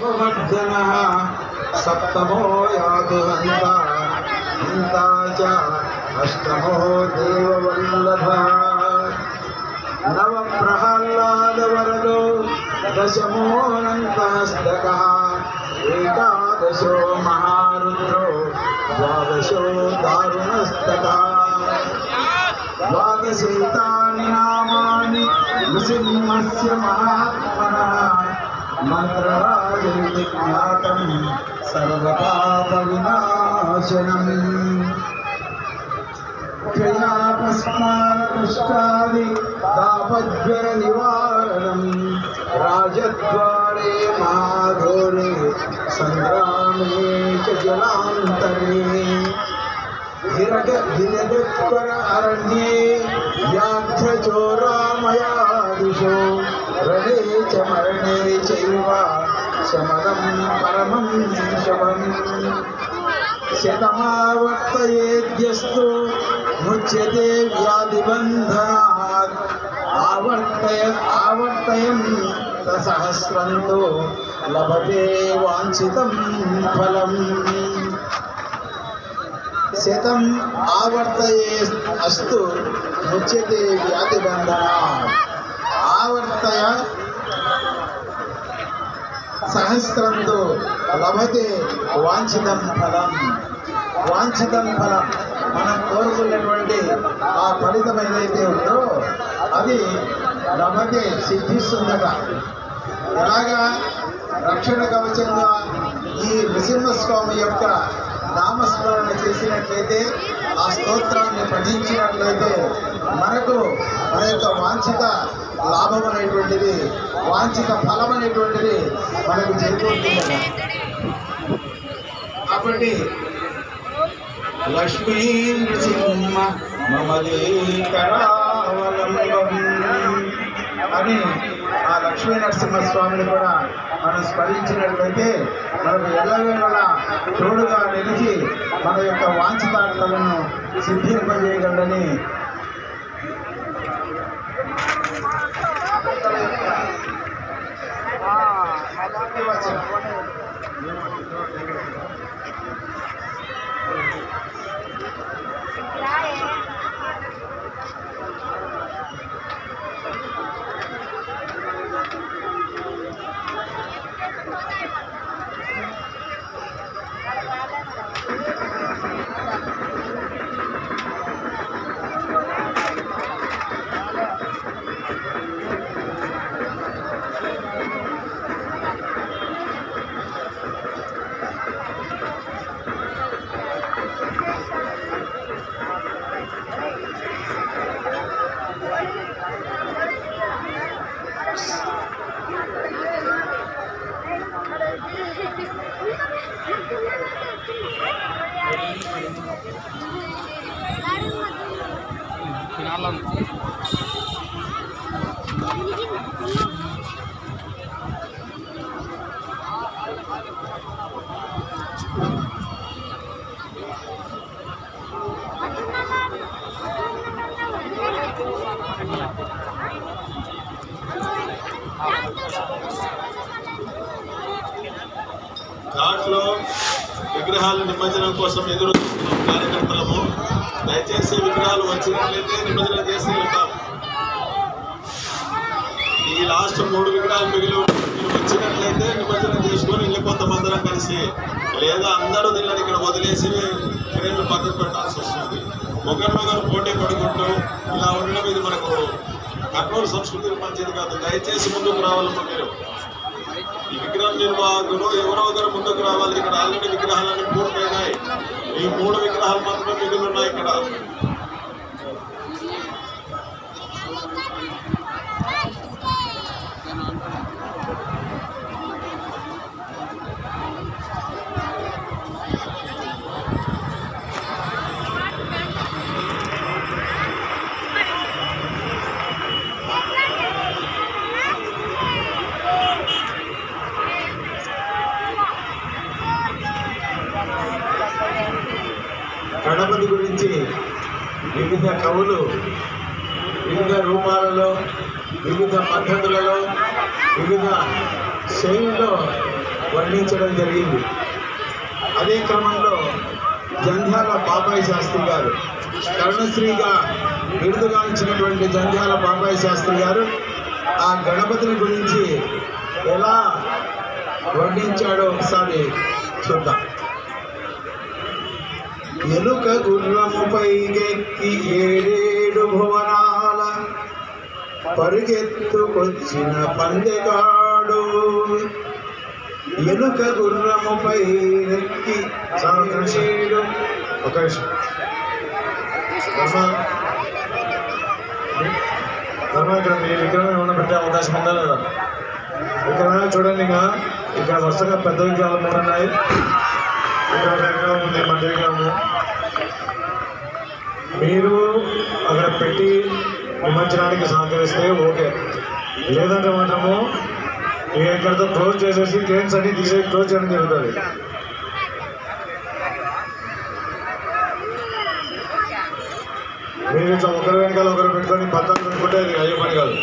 स्ववर्धनः सप्तमो यातु हन्ता हन्ता च अष्टमो देववल्लभः नवप्रहल्लादवरदो दशमोऽनन्तहस्तकः एकादशो महारुद्रो द्वादशो दारुणस्तकः द्वादशैतानि नामानि नृसिंहस्य महात्मनः मन्त्रराजैति ज्ञातं सर्वपापविनाशनम् क्षयापस्मारपुष्टादि तापज्वरनिवारणम् राजद्वारे महाघोरे सङ्ग्रामे च जलान्तरे हिरण्यकर अरण्ये व्याघ्रचोरामयादिशो रणे च मरणे चैव शमनं परमं शमम् शतमावर्तयेद्यस्तु मुच्यते व्याधिबन्धनात् आवर्तयन् सहस्रन्तो लभते वाञ्छितं फलम् शतम् आवर्तये अस्तु मुच्यते व्याधिबन्धनात् आवर्तय सहस्रंतो लभते वांछितं फलं వాంఛితం ఫలం మనం కోరుకున్నటువంటి ఆ ఫలితం ఏదైతే ఉందో అది లభతే సిద్ధిస్తుందట. ఎలాగా రక్షణ కవచంగా ఈ నృసింహస్వామి యొక్క నామస్మరణ చేసినట్లయితే, ఆ స్తోత్రాన్ని పఠించినట్లయితే మనకు మన యొక్క వాంఛిత లాభం అనేటువంటిది, వాంఛిత ఫలం అనేటువంటిది మనకు చేకూరుతుందట. కాబట్టి లక్ష్మీ నృసింహ మమదేకరావలంబం అని ఆ లక్ష్మీ నరసింహస్వామిని కూడా మనం స్మరించినట్లయితే మనకు ఎల్లవేళలా తోడుగా నిలిచి మన యొక్క వాంఛితార్థాలను సిద్ధింపజేయగలడని దాంట్లో విగ్రహాల నిమజ్జనం కోసం ఎదురు చూస్తున్నాం కార్యకర్తలము. దయచేసి విగ్రహాలు వచ్చినట్లయితే నిమజ్జనం చేసి వెళ్తాం. ఈ లాస్ట్ 3 విగ్రహాలు మిగిలి మీరు వచ్చినట్లయితే నిమజ్జనం చేసుకొని వెళ్ళిపోతాం అందరం కలిసి. లేదా అందరూ దీన్ని ఇక్కడ వదిలేసి ట్రైన్లు పక్కకు పెట్టాల్సి వస్తుంది. ఒకరినొకరు పోటీ పడుకుంటూ ఇలా ఉండడం ఇది మనకు కర్నూలు సంస్కృతికి మంచిది కాదు. దయచేసి ముందుకు రావాలమ్మా మీరు. ఈ విగ్రహ నిర్వాహకులు ఎవరో ఒకరు ముందుకు రావాలి. ఇక్కడ ఆల్రెడీ విగ్రహాలన్నీ పూర్తయినాయి. ఈ 3 విగ్రహాలు మాత్రమే మిగిలి ఉన్నాయి ఇక్కడ. గణపతి గురించి వివిధ కవులు వివిధ రూపాలలో, వివిధ పద్ధతులలో, వివిధ శైలిలో వర్ణించడం జరిగింది. అదే క్రమంలో జంధ్యాల పాపాయి శాస్త్రి గారు, కరుణశ్రీగా బిరుదుగాంచినటువంటి జంధ్యాల పాపాయి శాస్త్రి గారు ఆ గణపతిని గురించి ఎలా వర్ణించాడో ఒకసారి చూద్దాం. ఎలుక గుర్రముపై ఎక్కి ఏడేడు భువనాల పరుగెత్తుకొచ్చిన పందెగాడు, ఎలుక గుర్రముపై ఎక్కి ఏడేడు. ఒక నిమిషం ఇక్కడ మీ విగ్రహం ఏమైనా పెట్టే అవకాశం ఉందా లేదా? విగ్రహాలు చూడండి. ఇక్కడ వరుసగా పెద్ద విగ్రహాలు 3 ఉన్నాయి. ఇక్కడ విగ్రహం ఉంది, మధ్య విగ్రహము. మీరు అక్కడ పెట్టి నిమజ్జనానికి సహకరిస్తే ఓకే, లేదంటే మాత్రము ఇక్కడితో క్లోజ్ చేసేసి గేమ్స్ అన్ని తీసేసి క్లోజ్ చేయడం జరుగుతుంది. మీరు ఇట్లా ఒకరి వెనకాల ఒకరు పెట్టుకొని పక్కన పెట్టుకుంటే అది అయ్యే పని కాదు.